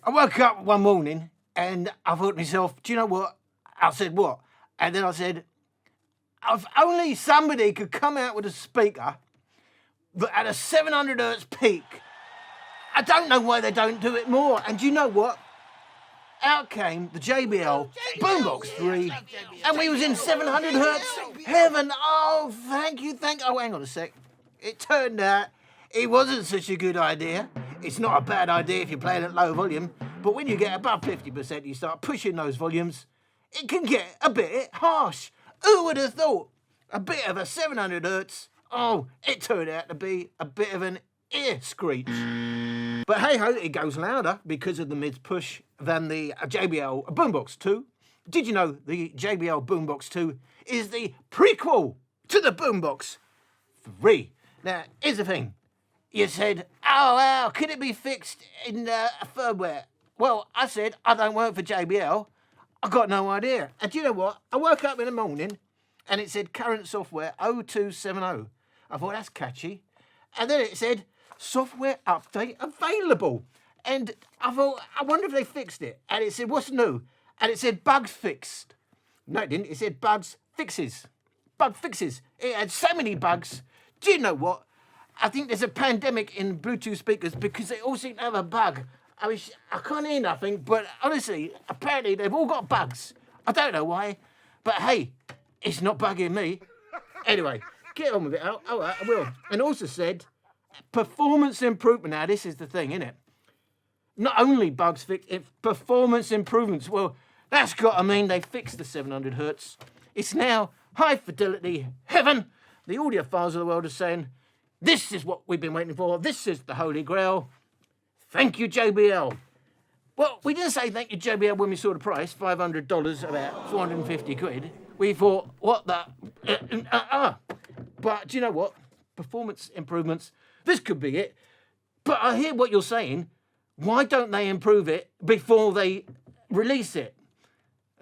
I woke up one morning and I thought to myself, do you know what? I said, what? And then I said, if only somebody could come out with a speaker that had a 700 hertz peak. I don't know why they don't do it more. And do you know what? Out came the JBL Boombox 3, and we was in 700 hertz heaven. Oh, thank you. Oh, hang on a sec. It turned out it wasn't such a good idea. It's not a bad idea if you're playing at low volume, but when you get above 50%, you start pushing those volumes, it can get a bit harsh. Who would have thought? A bit of a 700 hertz. Oh, it turned out to be a bit of an ear screech. But hey ho, it goes louder because of the mids push than the JBL Boombox 2. Did you know the JBL Boombox 2 is the prequel to the Boombox 3? Now, here's the thing. You said, oh, how could it be fixed in firmware? Well, I said, I don't work for JBL. I got no idea. And do you know what? I woke up in the morning and it said current software 0270. I thought, that's catchy. And then it said, software update available. And I thought, I wonder if they fixed it. And it said, what's new? And it said, bugs fixed. No, it didn't. It said, bugs fixes. Bug fixes. It had so many bugs. Do you know what? I think there's a pandemic in Bluetooth speakers because they all seem to have a bug. I can't hear nothing, but honestly, apparently they've all got bugs. I don't know why, but hey, it's not bugging me. Anyway, get on with it. All right, I will. And also said, performance improvement. Now, this is the thing, isn't it? Not only bugs fixed, it's performance improvements. Well, that's got to mean they fixed the 700 hertz. It's now high fidelity heaven. The audiophiles of the world are saying, this is what we've been waiting for. This is the Holy Grail. Thank you, JBL. Well, we didn't say thank you, JBL, when we saw the price, $500, about 450 quid. We thought, what the... But do you know what? Performance improvements, this could be it. But I hear what you're saying. Why don't they improve it before they release it?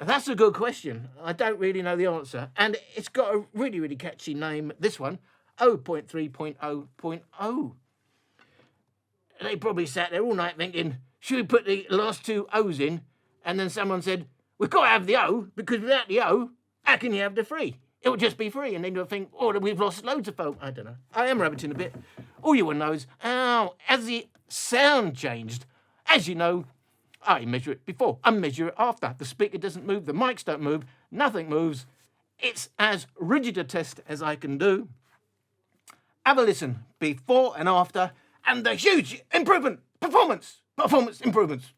That's a good question. I don't really know the answer. And it's got a really, really catchy name, this one, 0.3.0.0. They probably sat there all night thinking, should we put the last two O's in? And then someone said, we've got to have the O, because without the O, how can you have the free? It will just be free. And then you'll think, oh, we've lost loads of folk. I don't know. I am rabbiting a bit. All you will know is, has the sound changed? As you know, I measure it before, I measure it after. The speaker doesn't move, the mics don't move, nothing moves. It's as rigid a test as I can do. Have a listen, before and after, and the huge improvement, performance improvements.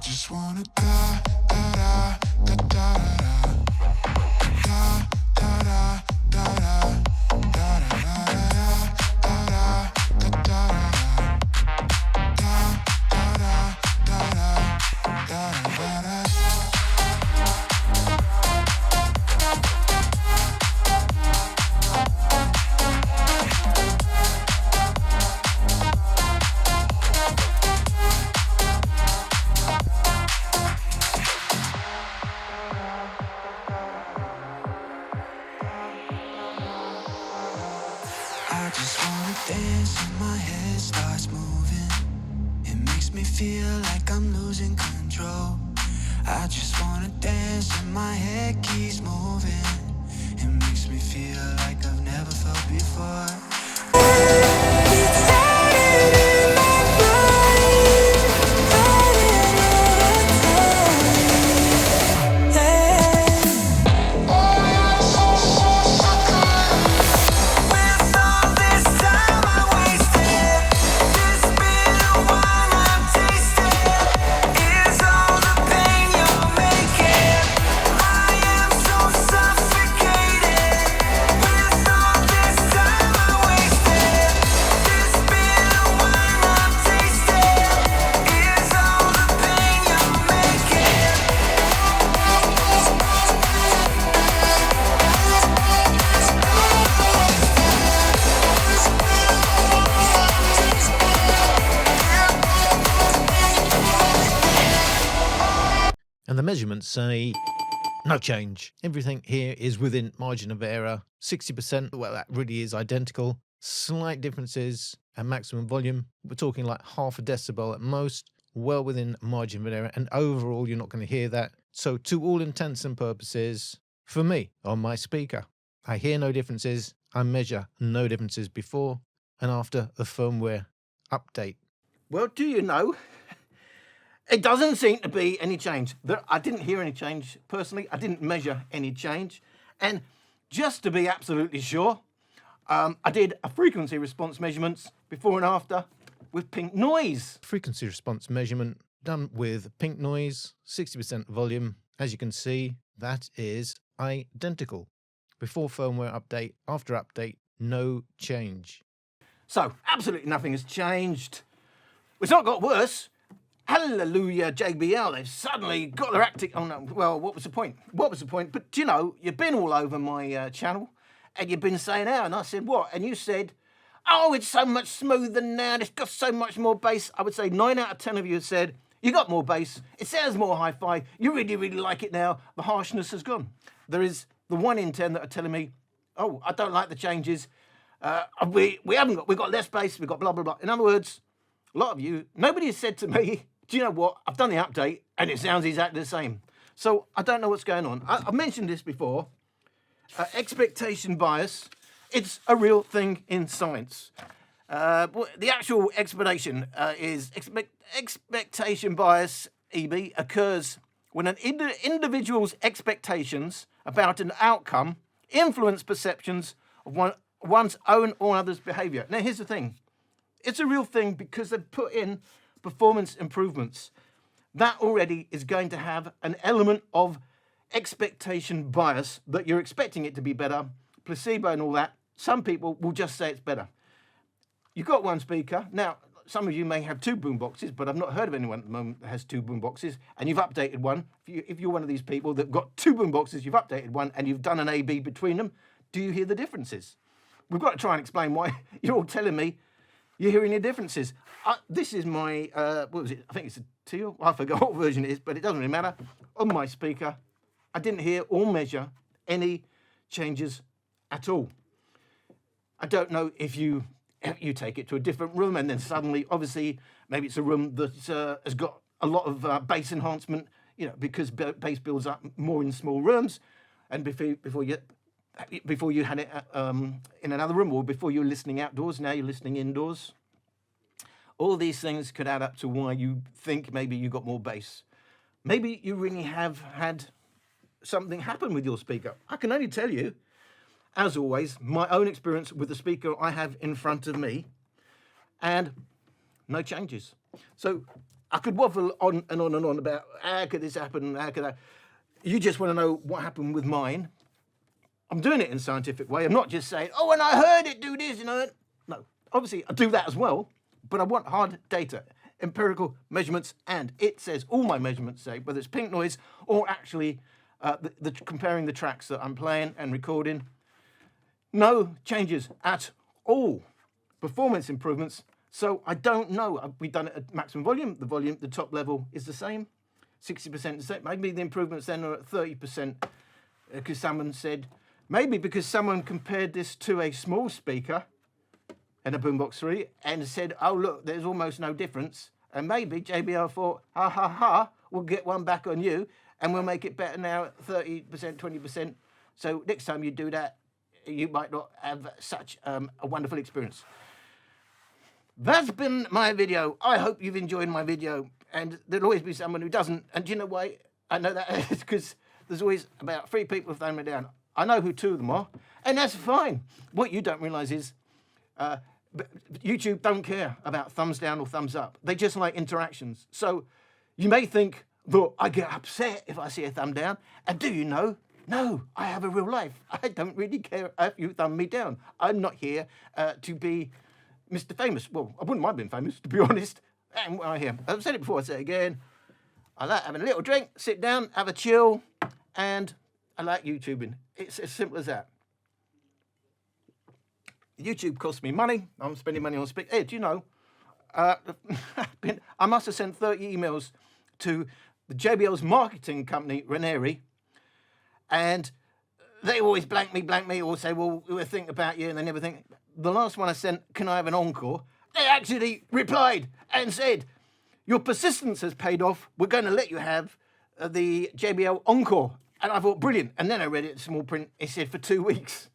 Just wanna da da da da da da da da da And the measurements say no change. Everything here is within margin of error. 60%, well, that really is identical. Slight differences at maximum volume. We're talking like half a decibel at most, well within margin of error. And overall, you're not going to hear that. So to all intents and purposes, for me, on my speaker, I hear no differences. I measure no differences before and after the firmware update. Well, do you know? It doesn't seem to be any change. I didn't hear any change personally. I didn't measure any change. And just to be absolutely sure, I did a frequency response measurements before and after with pink noise. Frequency response measurement done with pink noise, 60% volume. As you can see, that is identical. Before firmware update, after update, no change. So absolutely nothing has changed. It's not got worse. Hallelujah, JBL, they've suddenly got their act. Oh no, well, what was the point? What was the point? But you know, you've been all over my channel and you've been saying, oh, and I said, what? And you said, oh, it's so much smoother now, it's got so much more bass. I would say 9 out of 10 of you have said, you got more bass, it sounds more hi-fi, you really, really like it now, the harshness has gone. There is the 1 in 10 that are telling me, oh, I don't like the changes, we've got less bass, we've got blah, blah, blah. In other words, a lot of you, nobody has said to me, do you know what, I've done the update and it sounds exactly the same. So I don't know what's going on. I've mentioned this before. Expectation bias, it's a real thing in science. The actual explanation is expectation bias, EB, occurs when an individual's expectations about an outcome influence perceptions of one's own or others' behavior. Now here's the thing. It's a real thing because they've put in performance improvements. That already is going to have an element of expectation bias, that you're expecting it to be better, placebo and all that. Some people will just say it's better. You've got one speaker. Now, some of you may have 2 boomboxes, but I've not heard of anyone at the moment that has 2 boomboxes, and you've updated one. If you're one of these people that got 2 boomboxes, you've updated one, and you've done an A-B between them, do you hear the differences? We've got to try and explain why you're all telling me you're hearing the differences. This is my, what was it? I think it's a teal. I forgot what version it is, but it doesn't really matter. On my speaker, I didn't hear or measure any changes at all. I don't know if you take it to a different room and then suddenly, obviously, maybe it's a room that has got a lot of bass enhancement, you know, because bass builds up more in small rooms, and before you had it in another room, or before you were listening outdoors, now you're listening indoors. All these things could add up to why you think maybe you got more bass. Maybe you really have had something happen with your speaker. I can only tell you, as always, my own experience with the speaker I have in front of me, and no changes. So I could waffle on and on and on about how could this happen, how could that. You just want to know what happened with mine. I'm doing it in a scientific way. I'm not just saying, oh, and I heard it do this, you know. No, obviously I do that as well, but I want hard data, empirical measurements, and it says, all my measurements say, whether it's pink noise or actually comparing the tracks that I'm playing and recording, no changes at all. Performance improvements. So I don't know. We've done it at maximum volume. The top level is the same, 60% the same. Maybe the improvements then are at 30% because someone said, maybe because someone compared this to a small speaker and a Boombox 3 and said, oh, look, there's almost no difference. And maybe JBL thought, ha, ha, ha, we'll get one back on you and we'll make it better now at 30%, 20%. So next time you do that, you might not have such a wonderful experience. That's been my video. I hope you've enjoyed my video. And there'll always be someone who doesn't. And do you know why I know that? It's because there's always about 3 people who've thrown me down. I know who 2 of them are. And that's fine. What you don't realise is YouTube don't care about thumbs down or thumbs up. They just like interactions. So you may think that I get upset if I see a thumb down. And do you know? No, I have a real life. I don't really care if you thumb me down. I'm not here to be Mr. Famous. Well, I wouldn't mind being famous, to be honest. And I am. I've said it before, I'll say it again. I like having a little drink, sit down, have a chill, and I like YouTubing. It's as simple as that. YouTube costs me money. I'm spending money on speak. Hey, do you know, I must have sent 30 emails to the JBL's marketing company, Ranieri, and they always blank me, or say, well, we'll think about you, and they never think. The last one I sent, can I have an encore? They actually replied and said, your persistence has paid off. We're going to let you have the JBL Encore. And I thought, brilliant. And then I read it in small print. It said for 2 weeks.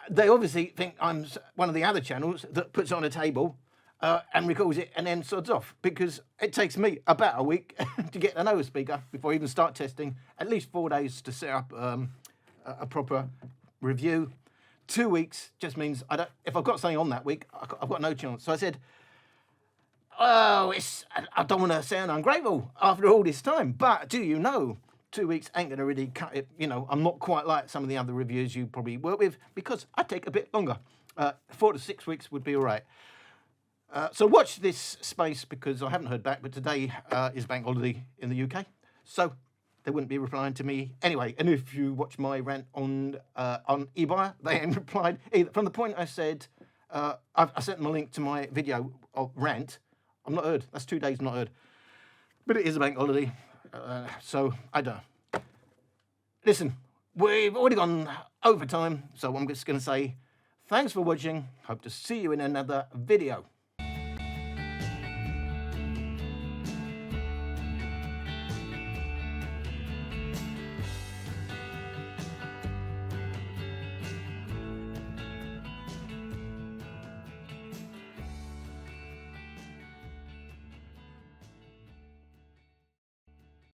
They obviously think I'm one of the other channels that puts it on a table and records it and then sods off, because it takes me about a week to get an over speaker before I even start testing, at least 4 days to set up a proper review. 2 weeks just means if I've got something on that week, I've got no chance. So I said, oh, I don't want to sound ungrateful after all this time, but do you know, 2 weeks ain't going to really cut it. You know, I'm not quite like some of the other reviewers you probably work with, because I take a bit longer. 4 to 6 weeks would be all right. So watch this space, because I haven't heard back, but today is bank holiday in the UK. So they wouldn't be replying to me anyway. And if you watch my rant on eBuyer, they ain't replied either. From the point I said, I sent them a link to my video of rant. I'm not heard. That's 2 days not heard. But it is a bank holiday, so I don't know. Listen, we've already gone over time, so I'm just going to say thanks for watching. Hope to see you in another video.